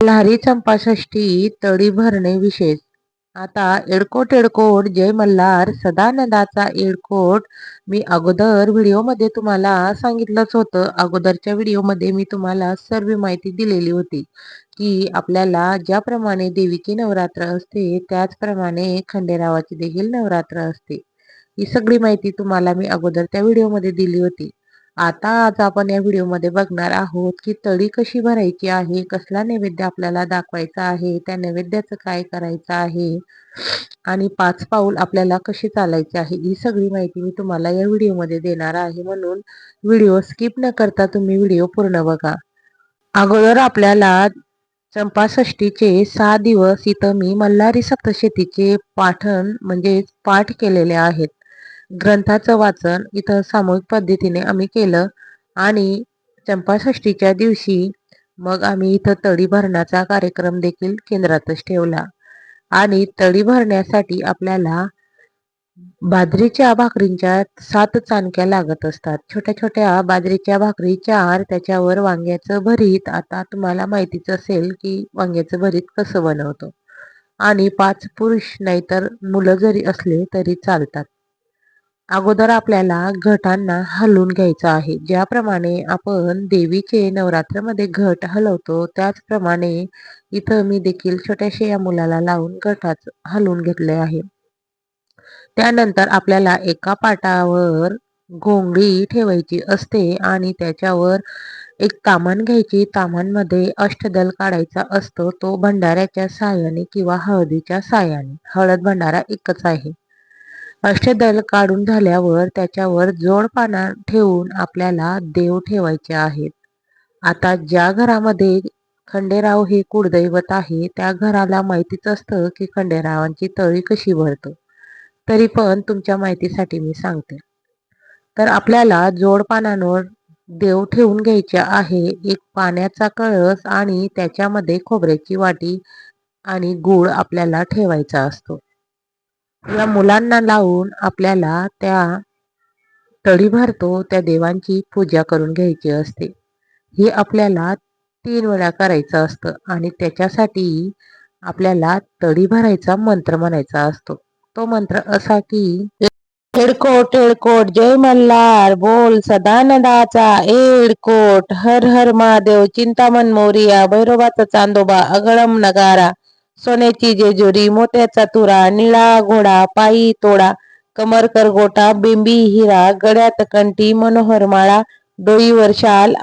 मल्हारी चंपाषष्ठी तळी भरणे विशेष. आता एडकोट एडकोट जय मल्हार सदानंदाचा एडकोट. मी अगोदर व्हिडिओमध्ये तुम्हाला सांगितलंच होतं. अगोदरच्या व्हिडिओमध्ये मी तुम्हाला सर्व माहिती दिलेली होती की आपल्याला ज्याप्रमाणे देवीची नवरात्र असते त्याचप्रमाणे खंडेरावाची देखील नवरात्र असते. ही सगळी माहिती तुम्हाला मी अगोदर त्या व्हिडिओमध्ये दिली होती. आता आज आपण या व्हिडिओमध्ये बघणार आहोत की तळी कशी भरायची आहे, कसला नैवेद्य आपल्याला दाखवायचा आहे, त्या नैवेद्याचं काय करायचं आहे आणि 5 पाऊल आपल्याला कशी चालायची आहे, ही सगळी माहिती मी तुम्हाला या व्हिडिओमध्ये देणार आहे. म्हणून व्हिडिओ स्किप न करता तुम्ही व्हिडिओ पूर्ण बघा. अगोदर आपल्याला चंपाषष्ठीचे 6 दिवस इथं मी मल्हारी सप्तशतीचे पाठण म्हणजे पाठ केलेले आहेत. ग्रंथाचं वाचन इथं सामूहिक पद्धतीने आम्ही केलं आणि चंपाषष्ठीच्या दिवशी मग आम्ही इथं तळी भरण्याचा कार्यक्रम देखील केंद्रातच ठेवला. आणि तळी भरण्यासाठी आपल्याला बाजरीच्या भाकरींच्या 7 चाणक्या लागत असतात. छोट्या छोट्या बाजरीच्या भाकरी 4, त्याच्यावर वांग्याचं भरीत. आता तुम्हाला माहितीच असेल की वांग्याचं भरीत कसं बनवतो. आणि 5 पुरुष नाहीतर मुलं जरी असले तरी चालतात. अगोदर आपल्याला घटांना हलवून घ्यायचं आहे. ज्याप्रमाणे आपण देवीचे नवरात्रमध्ये घट हलवतो त्याचप्रमाणे इथं मी देखील छोट्याशा या मुलाला लावून घटाच हलवून घेतले आहे. त्यानंतर आपल्याला एका पाटावर घोंगडी ठेवायची असते आणि त्याच्यावर एक ताम्हाण घ्यायची. ताम्हाणमध्ये अष्टदल काढायचा असतो. तो भंडाऱ्याच्या साहाय्याने किंवा हळदीच्या साहाय्याने. हळद भंडारा एकच आहे. अष्टदल काढून झाल्यावर त्याच्यावर जोड पाना ठेवून आपल्याला देव ठेवायचे आहेत. आता ज्या घरामध्ये खंडेराव हे कुळदैवत आहे त्या घराला माहितीच असतं की खंडेरावांची तळी कशी भरतो. तरी पण तुमच्या माहितीसाठी मी सांगते. तर आपल्याला जोडपानांवर देव ठेवून घ्यायचे आहे. एक पाण्याचा कळस आणि त्याच्यामध्ये खोबऱ्याची वाटी आणि गूळ आपल्याला ठेवायचा असतो. या मुलांना लावून आपल्याला त्या तळी भरतो त्या देवांची पूजा करून घ्यायची असते. हे आपल्याला 3 वेळा करायचं असतं आणि त्याच्यासाठी आपल्याला तळी भरायचा मंत्र म्हणायचा असतो. तो मंत्र असा की एडकोट एडकोट जय मल्हार बोल सदानंदाचा एडकोट, हर हर महादेव चिंतामण मोरिया, भैरवाचा चांदोबा अगळम नगारा, सोन्याची जेजुरी मोत्याचा तुरा, निळा घोडा पायी तोडा, कमर करगोटा बिंबी हिरा, गळ्यात कंठी मनोहर माळा, डोईवर शाल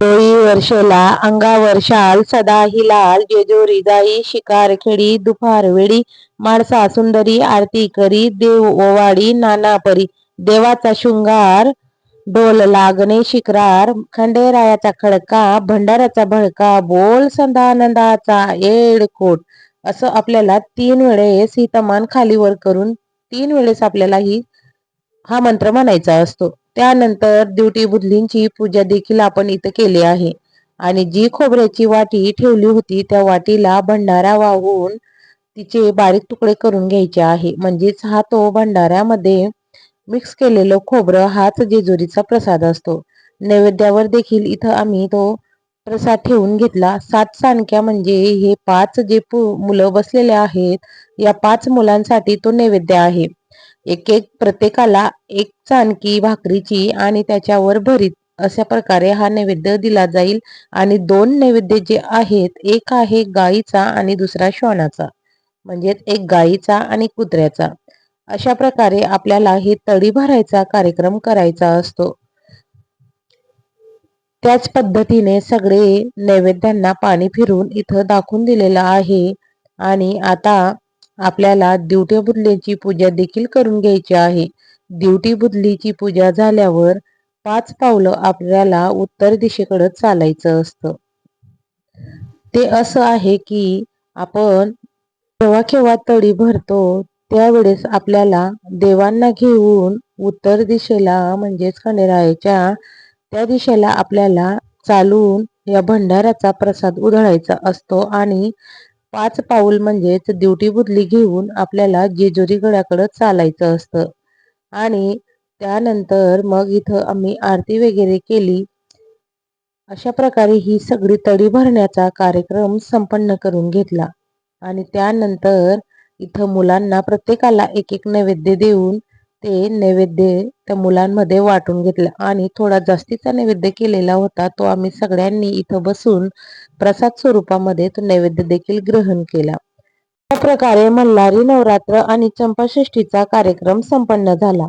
डोईवर शेला अंगावर शाल, सदा ही लाल जेजुरी जाई शिकार खेडी, दुपार वेळी माणसा सुंदरी आरती करी, देव ओवाडी नाना परी, देवाचा शृंगार डोल लागणे शिक्रार, खंडेरायाचा खडका भंडाऱ्याचा भडका, बोल सदानंदाचा एडकोट. असं आपल्याला 3 वेळेस ही तमान खालीवर करून 3 वेळेस आपल्याला हा मंत्र म्हणायचा असतो. त्यानंतर दिवटी बुधलींची पूजा देखील आपण इथं केली आहे आणि जी खोबऱ्याची वाटी ठेवली होती त्या वाटीला भंडारा वाहून तिचे बारीक तुकडे करून घ्यायचे आहे. म्हणजेच हा तो भंडाऱ्यामध्ये मिक्स केलेलं खोबरं हाच जेजुरीचा प्रसाद असतो. नैवेद्यावर देखील इथं आम्ही तो प्रसाद ठेवून घेतला. 7 चाणक्या म्हणजे हे 5 जे मुलं बसलेले आहेत या 5 मुलांसाठी तो नैवेद्य आहे. एक एक प्रत्येकाला 1 चाणकी भाकरीची आणि त्याच्यावर भरीत अशा प्रकारे हा नैवेद्य दिला जाईल. आणि 2 नैवेद्य जे आहेत, एक आहे गाईचा आणि दुसरा श्वानाचा. म्हणजेच एक गाईचा आणि कुत्र्याचा. अशा प्रकारे आपल्याला हे तळी भरायचा कार्यक्रम करायचा असतो. त्याच पद्धतीने सगळे नैवेद्यांना पाणी फिरून इथं दाखवून दिलेलं आहे. आणि आता आपल्याला दिवटी बुधलीची पूजा देखील करून घ्यायची आहे. दिवटी बुधलीची पूजा झाल्यावर 5 पावलं आपल्याला उत्तर दिशेकडे चालायचं असतं. ते असं आहे की आपण जेव्हा केव्हा तळी भरतो त्यावेळेस आपल्याला देवांना घेऊन उत्तर दिशेला म्हणजेच खंडेरायाच्या त्या दिशेला आपल्याला चालून या भंडाऱ्याचा प्रसाद उधळायचा असतो. आणि 5 पाऊल म्हणजेच दिवटी बुधली घेऊन आपल्याला जेजुरी गडाकडे चालायचं असतं. आणि त्यानंतर मग इथं आम्ही आरती वगैरे केली अशा प्रकारे ही सगळी तळी भरण्याचा कार्यक्रम संपन्न करून घेतला आणि त्यानंतर इथं मुलांना प्रत्येकाला एक एक नैवेद्य देऊन ते नैवेद्य त्या मुलांमध्ये वाटून घेतलं आणि थोडा जास्तीचा नैवेद्य केलेला होता तो आम्ही सगळ्यांनी इथं बसून प्रसाद स्वरूपामध्ये तो नैवेद्य देखील ग्रहण केला. अशा प्रकारे मल्हारी नवरात्र आणि चंपाषष्ठीचा कार्यक्रम संपन्न झाला.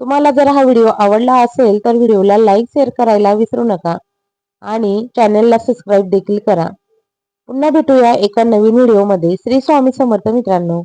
तुम्हाला जर हा व्हिडिओ आवडला असेल तर व्हिडिओला लाईक शेअर करायला विसरू नका आणि चॅनलला सबस्क्राईब देखील करा. पुन्हा भेटूया एका नवीन व्हिडिओमध्ये. श्री स्वामी समर्थ मित्रांनो.